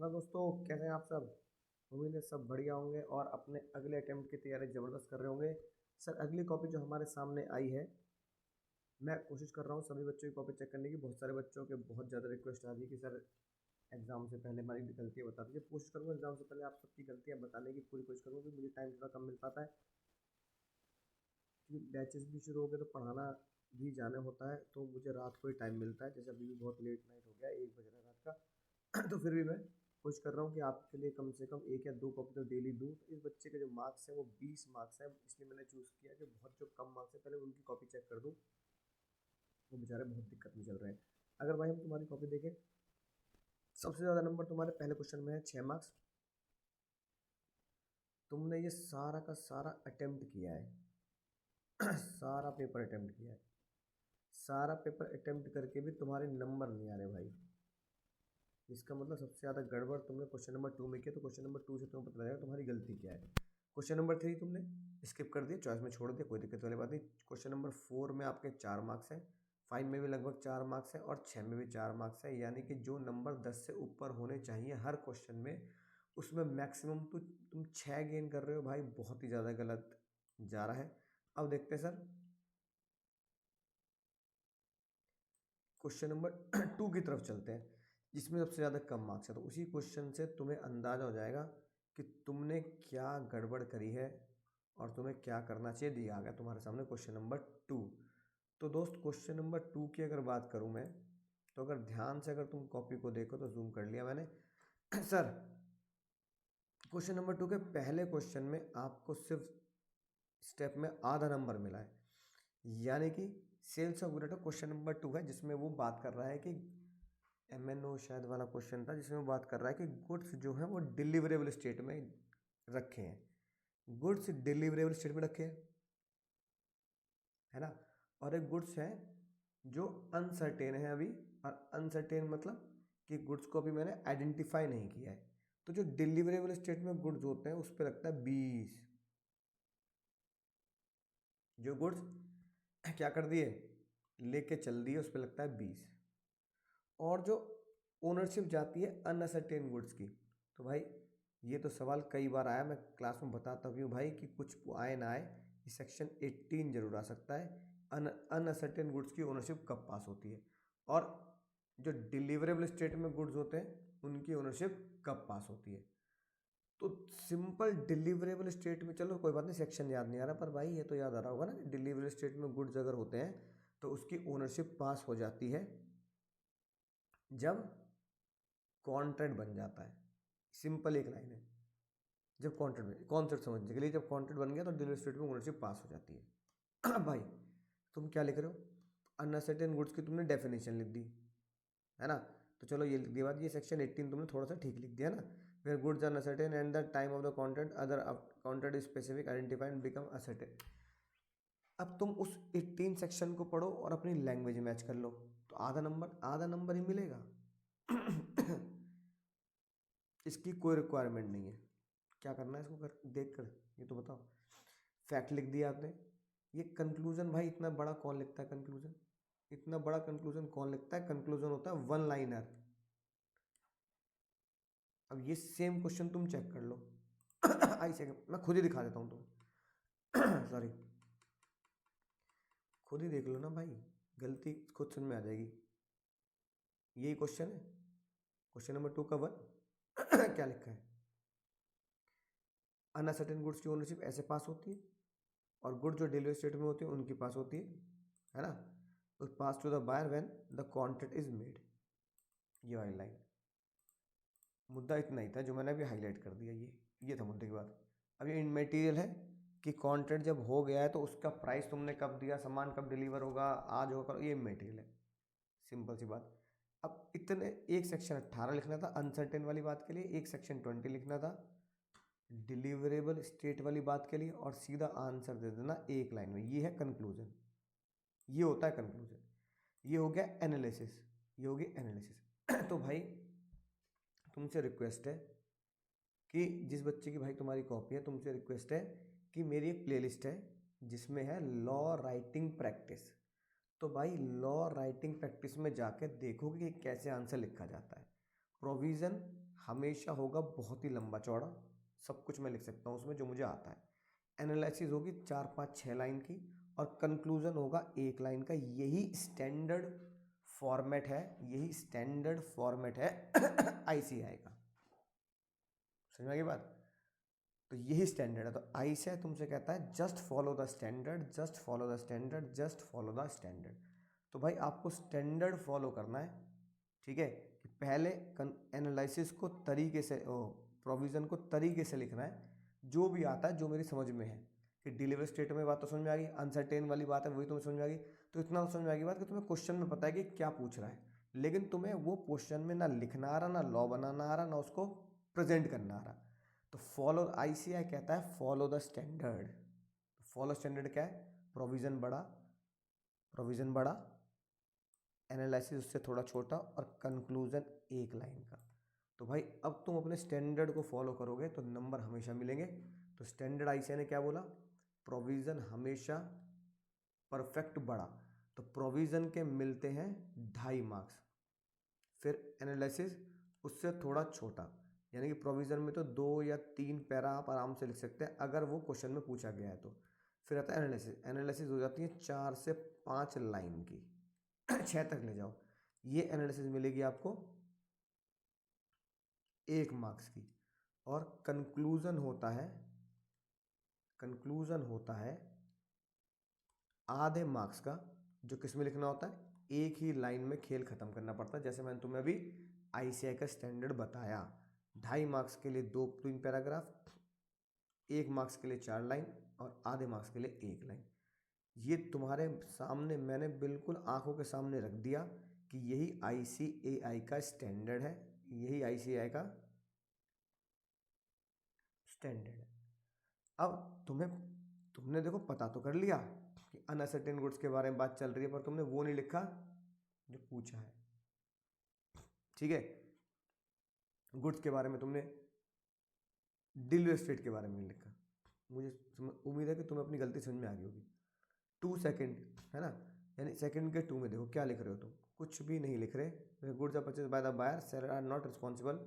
Hello दोस्तों, कैसे हैं आप सब। उम्मीद है सब बढ़िया होंगे और अपने अगले अटेम्प्ट की तैयारी ज़बरदस्त कर रहे होंगे। सर, अगली कॉपी जो हमारे सामने आई है, मैं कोशिश कर रहा हूँ सभी बच्चों की कॉपी चेक करने की। बहुत सारे बच्चों के बहुत ज़्यादा रिक्वेस्ट आ रही है कि सर एग्ज़ाम से पहले हमारी गलतियाँ बता दीजिए। कोशिश करूँगा एग्ज़ाम से पहले आप सबकी गलतियाँ बताने की पूरी कोशिश करूँगा, क्योंकि मुझे टाइम थोड़ा कम मिल पाता है, क्योंकि बैचेस भी शुरू हो गए तो पढ़ाना भी जाना होता है, तो मुझे रात को ही टाइम मिलता है। जैसे अभी भी बहुत लेट नाइट हो गया, 1 बज रहा है रात का तो फिर भी मैं कोशिश कर रहा हूँ कि आपके लिए कम से कम 1 या 2 कॉपी तो डेली दूँ। तो इस बच्चे के जो मार्क्स हैं वो 20 मार्क्स हैं, इसलिए मैंने चूज़ किया कि बहुत जो कम मार्क्स है पहले उनकी कॉपी चेक कर दूँ। वो बेचारे बहुत दिक्कत में चल रहे हैं। अगर भाई हम तुम्हारी कॉपी देखें, सबसे ज़्यादा नंबर तुम्हारे पहले क्वेश्चन में है, 6 मार्क्स। तुमने ये सारा का सारा अटेम्प्ट किया है सारा पेपर अटेम्प्ट किया है। सारा पेपर अटेम्प्ट करके भी तुम्हारे नंबर नहीं आ रहे भाई। इसका मतलब सबसे ज़्यादा गड़बड़ तुमने क्वेश्चन नंबर 2 में किया, तो क्वेश्चन नंबर 2 से तुम्हें पता लगेगा तुम्हारी गलती क्या है। क्वेश्चन नंबर 3 तुमने स्किप कर दिया, चॉइस में छोड़ दिया, कोई दिक्कत वाली बात नहीं। क्वेश्चन नंबर 4 में आपके 4 मार्क्स हैं, 5 में भी लगभग 4 मार्क्स हैं और 6 में भी 4 मार्क्स हैं। यानी कि जो नंबर 10 से ऊपर होने चाहिए हर क्वेश्चन में, उसमें मैक्सिमम तो तुम 6 गेन कर रहे हो भाई, बहुत ही ज़्यादा गलत जा रहा है। अब देखते हैं सर क्वेश्चन नंबर 2 की तरफ चलते हैं, जिसमें सबसे ज़्यादा कम मार्क्स है। तो उसी क्वेश्चन से तुम्हें अंदाज़ा हो जाएगा कि तुमने क्या गड़बड़ करी है और तुम्हें क्या करना चाहिए। दिया आ गया तुम्हारे सामने क्वेश्चन नंबर 2। तो दोस्त, क्वेश्चन नंबर 2 की अगर बात करूं मैं, तो अगर ध्यान से अगर तुम कॉपी को देखो तो जूम कर लिया मैंने सर, क्वेश्चन नंबर 2 के पहले क्वेश्चन में आपको सिर्फ स्टेप में आधा नंबर मिला है। यानी कि sales of good question number 2 है, जिसमें वो बात कर रहा है कि MNO शायद वाला क्वेश्चन था, जिसमें वो बात कर रहा है कि गुड्स जो है वो डिलीवरेबल स्टेट में रखे हैं। गुड्स डिलीवरेबल स्टेट में रखे हैं, है ना। और एक गुड्स है जो अनसर्टेन है अभी, और अनसर्टेन मतलब कि गुड्स को अभी मैंने आइडेंटिफाई नहीं किया है। तो जो डिलीवरेबल स्टेट में गुड्स होते हैं उस पर लगता है 20। जो गुड्स क्या कर दिए, लेके चल दिए, उस पर लगता है 20। और जो ओनरशिप जाती है अनअसर्टेन गुड्स की, तो भाई ये तो सवाल कई बार आया, मैं क्लास में बताता भी हूँ भाई कि कुछ आए ना आए, सेक्शन 18 जरूर आ सकता है। अनअसर्टेन गुड्स की ओनरशिप कब पास होती है, और जो डिलीवरेबल स्टेट में गुड्स होते हैं उनकी ओनरशिप कब पास होती है। तो सिंपल डिलीवरेबल स्टेट में, चलो कोई बात नहीं, सेक्शन याद नहीं आ रहा, पर भाई ये तो याद आ रहा होगा ना कि डिलीवरेबल स्टेट में गुड्स अगर होते हैं तो उसकी ओनरशिप पास हो जाती है जब कॉन्ट्रैक्ट बन जाता है। सिंपल एक लाइन है, जब कॉन्ट्रैक्ट, कॉन्सेप्ट समझने के लिए, जब कॉन्ट्रैक्ट बन गया तो डिलीवरी स्टेट में ओनरशिप पास हो जाती है भाई तुम क्या लिख रहे हो, अनसर्टेन गुड्स की तुमने डेफिनेशन लिख दी, है ना। तो चलो ये लिख दिया बात, ये सेक्शन 18 तुमने थोड़ा सा ठीक लिख दिया ना। फिर goods are uncertain and the time of the contract other contract specific identified become ascertain. अब तुम उस 18 सेक्शन को पढ़ो और अपनी लैंग्वेज मैच कर लो, तो आधा नंबर ही मिलेगा इसकी कोई रिक्वायरमेंट नहीं है। क्या करना है इसको कर देख कर, ये तो बताओ। फैक्ट लिख दिया आपने, ये कंक्लूजन भाई इतना बड़ा कौन लिखता है कंक्लूजन, इतना बड़ा कंक्लूजन कौन लिखता है। कंक्लूजन होता है वन लाइनर। अब ये सेम क्वेश्चन तुम चेक कर लो आई सेकंड मैं खुद ही दिखा देता हूँ तुम सॉरी, खुद ही देख लो ना भाई, गलती खुद सुन में आ जाएगी। यही क्वेश्चन है, क्वेश्चन नंबर 2 का 1 क्या लिखा है, अनसर्टेन गुड्स की ओनरशिप ऐसे पास होती है, और गुड जो डिलीवरी स्टेट में होती है उनकी पास होती है ना। तो pass to the buyer when the contract is made. ये वाली लाइन, मुद्दा इतना ही था जो मैंने अभी हाईलाइट कर दिया, ये था मुद्दे की बात। अब ये मटेरियल है कि कॉन्ट्रैक्ट जब हो गया है तो उसका प्राइस तुमने कब दिया, सामान कब डिलीवर होगा, आज होगा, ये मटेरियल है, सिंपल सी बात। अब इतने, एक सेक्शन 18 लिखना था अनसर्टेन वाली बात के लिए, एक सेक्शन 20 लिखना था डिलीवरेबल स्टेट वाली बात के लिए, और सीधा आंसर दे देना एक लाइन में। ये है कंक्लूजन, ये होता है कंक्लूजन। ये हो गया एनालिसिस, ये हो गया एनालिसिस तो भाई तुमसे रिक्वेस्ट है कि जिस बच्चे की भाई तुम्हारी कॉपी है, तुमसे रिक्वेस्ट है कि मेरी एक प्लेलिस्ट है जिसमें है लॉ राइटिंग प्रैक्टिस। तो भाई लॉ राइटिंग प्रैक्टिस में जाकर देखोगे कि कैसे आंसर लिखा जाता है। प्रोविज़न हमेशा होगा बहुत ही लंबा चौड़ा, सब कुछ मैं लिख सकता हूँ उसमें जो मुझे आता है। एनालिसिस होगी 4-5-6 लाइन की, और कंक्लूजन होगा 1 लाइन का। यही स्टैंडर्ड फॉर्मेट है, यही स्टैंडर्ड फॉर्मेट है आईसीएआई का। समझ में आ गई बात? तो यही स्टैंडर्ड है। तो आईसीएआई तुमसे कहता है just follow the standard, just follow the standard, just follow the standard. तो भाई आपको स्टैंडर्ड फॉलो करना है, ठीक है, कि पहले एनालिसिस को तरीके से, प्रोविज़न को तरीके से लिखना है, जो भी आता है, जो मेरी समझ में है। कि डिलीवर स्टेट में बात तो समझ में आ गई, अनसर्टेन वाली बात है वही तुम्हें समझ में आ गई। तो इतना तो समझ में आ गई बात कि तुम्हें क्वेश्चन में पता है कि क्या पूछ रहा है, लेकिन तुम्हें वो क्वेश्चन में ना लिखना आ रहा, ना लॉ बनाना आ रहा, ना उसको प्रेजेंट करना आ रहा। तो फॉलो, आईसीएआई कहता है follow the standard. Follow standard क्या है? प्रोविज़न बड़ा, प्रोविज़न बड़ा, एनालिसिस उससे थोड़ा छोटा, और कंक्लूजन 1 लाइन का। तो भाई अब तुम अपने स्टैंडर्ड को फॉलो करोगे तो नंबर हमेशा मिलेंगे। तो स्टैंडर्ड आईसीएआई ने क्या बोला? प्रोविज़न हमेशा परफेक्ट बड़ा, तो प्रोविज़न के मिलते हैं 2.5 मार्क्स। फिर एनालिसिस उससे थोड़ा छोटा, यानी कि प्रोविज़न में तो 2 या 3 पैरा आप आराम से लिख सकते हैं अगर वो क्वेश्चन में पूछा गया है तो। फिर आता है एनालिसिस, एनालिसिस हो जाती है 4 से 5 लाइन की 6 तक ले जाओ, ये एनालिसिस मिलेगी आपको 1 मार्क्स की। और कंक्लूजन होता है, कंक्लूजन होता है आधे मार्क्स का, जो किस में लिखना होता है? एक ही लाइन में खेल खत्म करना पड़ता है, जैसे मैंने तुम्हें अभी आईसीएआई का स्टैंडर्ड बताया। 2.5 मार्क्स के लिए 2-3 पैराग्राफ, 1 मार्क्स के लिए 4 लाइन, और आधे मार्क्स के लिए 1 लाइन। ये तुम्हारे सामने मैंने बिल्कुल आंखों के सामने रख दिया कि यही आईसीएआई का स्टैंडर्ड है, यही आईसीएआई का स्टैंडर्ड है। अब तुमने देखो पता तो कर लिया कि अनअसर्टेन गुड्स के बारे में बात चल रही है, पर तुमने वो नहीं लिखा जो पूछा है, ठीक है। गुड्स के बारे में तुमने डिलीवरी स्टेट के बारे में नहीं लिखा। मुझे उम्मीद है कि तुम्हें अपनी गलती समझ में आ गई होगी। 2 सेकेंड है ना, यानी सेकंड के 2 में देखो क्या लिख रहे हो तुम, कुछ भी नहीं लिख रहे। Goods are purchase by the buyer, seller are not responsible,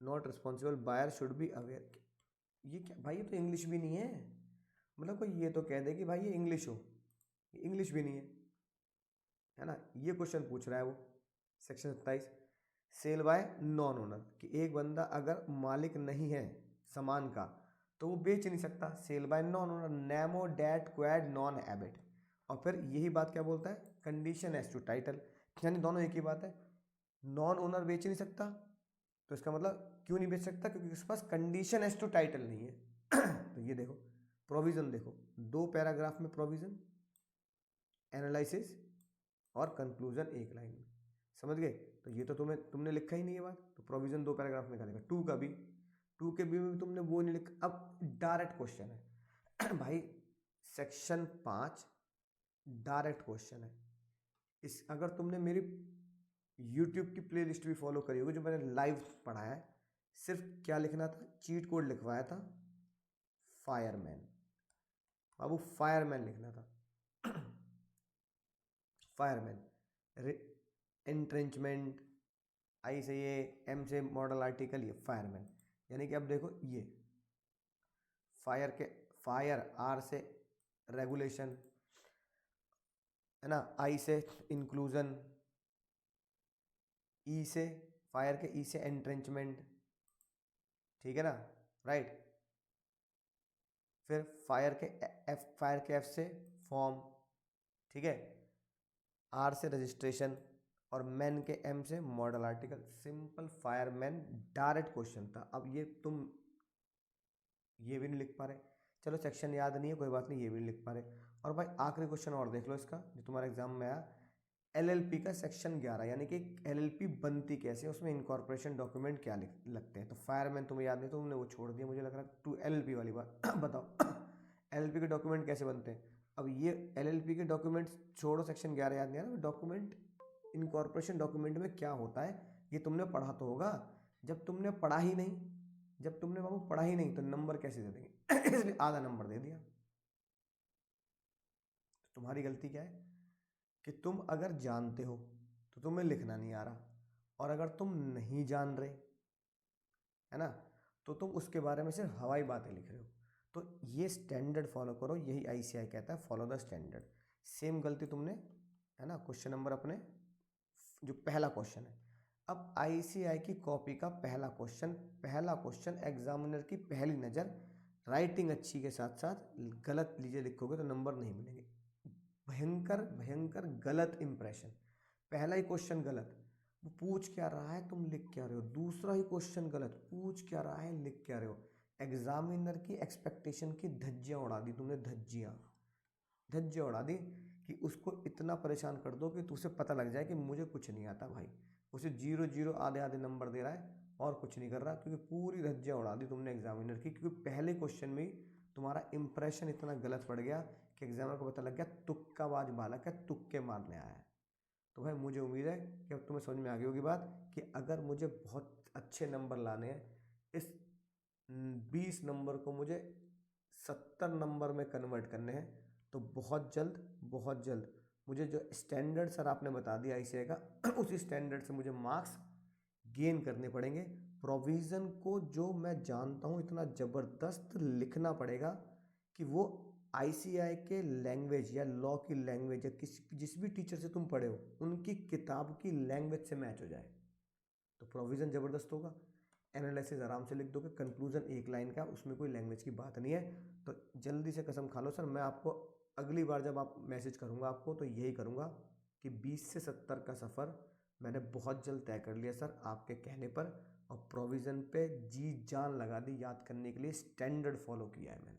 not responsible, buyer should be aware. ये क्या भाई, ये तो इंग्लिश भी नहीं है। मतलब कोई ये तो कह दे कि भाई ये इंग्लिश हो, ये इंग्लिश भी नहीं है ना। ये क्वेश्चन पूछ रहा है वो section 27, sale by non owner, कि एक बंदा अगर मालिक नहीं है सामान का तो वो बेच नहीं सकता। सेल बाय नॉन ओनर, नेमो डैट क्वेड नॉन एबिट। और फिर यही बात क्या बोलता है? कंडीशन एज टू टाइटल, यानी दोनों एक ही बात है। नॉन ओनर बेच नहीं सकता, तो इसका मतलब क्यों नहीं बेच सकता? क्योंकि उसके पास कंडीशन एज टू टाइटल नहीं है। तो ये देखो प्रोविजन, देखो 2 पैराग्राफ में प्रोविजन, एनालिसिस और कंक्लूजन 1 लाइन में, समझ गए? तो ये तो तुमने लिखा ही नहीं है बात, तो प्रोविजन 2 पैराग्राफ में करेगा। 2 का भी, 2 के बी में भी तुमने वो नहीं लिखा। अब डायरेक्ट क्वेश्चन है भाई, सेक्शन 5 डायरेक्ट क्वेश्चन है। इस अगर तुमने मेरी यूट्यूब की प्लेलिस्ट भी फॉलो करी होगी, जो मैंने लाइव पढ़ाया है, सिर्फ क्या लिखना था? चीट कोड लिखवाया था, फायरमैन। बाबू फायरमैन लिखना था फायरमैन, एंट्रेंचमेंट, आई से ये, एम से मॉडल आर्टिकल, ये फायरमैन। यानी कि अब देखो ये फायर, आर से रेगुलेशन है ना, आई से इंक्लूजन, ई से फायर के ई से एंट्रेंचमेंट, ठीक है ना, राइट। फिर फायर के एफ से फॉर्म, ठीक है। आर से रजिस्ट्रेशन, और मैन के एम से model article. Simple fireman direct question था। अब ये तुम ये भी नहीं लिख पा रहे, चलो सेक्शन याद नहीं है कोई बात नहीं, ये भी नहीं लिख पा रहे। और भाई आखिरी क्वेश्चन और देख लो इसका, जो तुम्हारे एग्जाम में आया, एलएलपी का सेक्शन 11, यानी कि एलएलपी बनती कैसे है, उसमें इनकॉर्पोरेशन डॉक्यूमेंट क्या लगते हैं। तो फायरमैन तुम्हें याद नहीं, तो तुमने वो छोड़ दिया, मुझे लग रहा है। टू एलएलपी वाली बात बताओ एलएलपी के डॉक्यूमेंट कैसे बनते हैं? अब ये एलएलपी के डॉक्यूमेंट्स छोड़ो, सेक्शन 11 याद नहीं आ रहा। डॉक्यूमेंट, इनकॉर्पोरेशन डॉक्यूमेंट में क्या होता है ये तुमने पढ़ा तो होगा। जब तुमने पढ़ा ही नहीं, जब तुमने बाबू पढ़ा ही नहीं, तो नंबर कैसे दे देंगे इसलिए आधा नंबर दे दिया। तो तुम्हारी गलती क्या है कि तुम अगर जानते हो तो तुम्हें लिखना नहीं आ रहा, और अगर तुम नहीं जान रहे, है ना, तो तुम उसके बारे में सिर्फ हवाई बातें लिख रहे हो। तो ये स्टैंडर्ड फॉलो करो, यही आईसीआई कहता है, फॉलो द स्टैंडर्ड। सेम गलती तुमने, है ना, क्वेश्चन नंबर अपने जो पहला क्वेश्चन है, अब आईसीआई की कॉपी का पहला क्वेश्चन एग्जामिनर की पहली नज़र राइटिंग अच्छी के साथ साथ गलत लीजिए लिखोगे तो नंबर नहीं मिलेंगे। भयंकर भयंकर गलत इंप्रेशन, पहला ही क्वेश्चन गलत, वो पूछ क्या रहा है तुम लिख क्या रहे हो, दूसरा ही क्वेश्चन गलत, पूछ क्या रहा है लिख क्या रहे हो। एग्जामिनर की एक्सपेक्टेशन की धज्जियाँ उड़ा दी तुमने, धज्जियाँ उड़ा दी कि उसको इतना परेशान कर दो कि तुझे पता लग जाए कि मुझे कुछ नहीं आता भाई। उसे 0 0 आधे आधे नंबर दे रहा है और कुछ नहीं कर रहा, क्योंकि पूरी धज्जियाँ उड़ा दी तुमने एग्जामिनर की, क्योंकि पहले क्वेश्चन में ही तुम्हारा इंप्रेशन इतना गलत पड़ गया कि एग्जामिनर को पता लग गया तुक्काबाज बालक है, तुक्के मारने आया है। तो भाई मुझे उम्मीद है कि अब तुम्हें समझ में आ गई होगी बात कि अगर मुझे बहुत अच्छे नंबर लाने हैं, इस 20 नंबर को मुझे 70 नंबर में कन्वर्ट करने हैं, तो बहुत जल्द मुझे जो स्टैंडर्ड सर आपने बता दिया आईसीआई का उसी स्टैंडर्ड से मुझे मार्क्स गेन करने पड़ेंगे। प्रोविज़न को जो मैं जानता हूँ इतना ज़बरदस्त लिखना पड़ेगा कि वो आईसीआई के लैंग्वेज या लॉ की लैंग्वेज या जिस भी टीचर से तुम पढ़े हो उनकी किताब की लैंग्वेज से मैच हो जाए। तो प्रोविज़न ज़बरदस्त होगा, एनालिसिस आराम से लिख दोगे, कंक्लूजन एक लाइन का, उसमें कोई लैंग्वेज की बात नहीं है। तो जल्दी से कसम खा लो सर, मैं आपको अगली बार जब आप मैसेज करूँगा आपको तो यही करूँगा कि 20 से 70 का सफ़र मैंने बहुत जल्द तय कर लिया सर आपके कहने पर, और प्रोविज़न पे जी जान लगा दी याद करने के लिए, स्टैंडर्ड फॉलो किया है मैंने।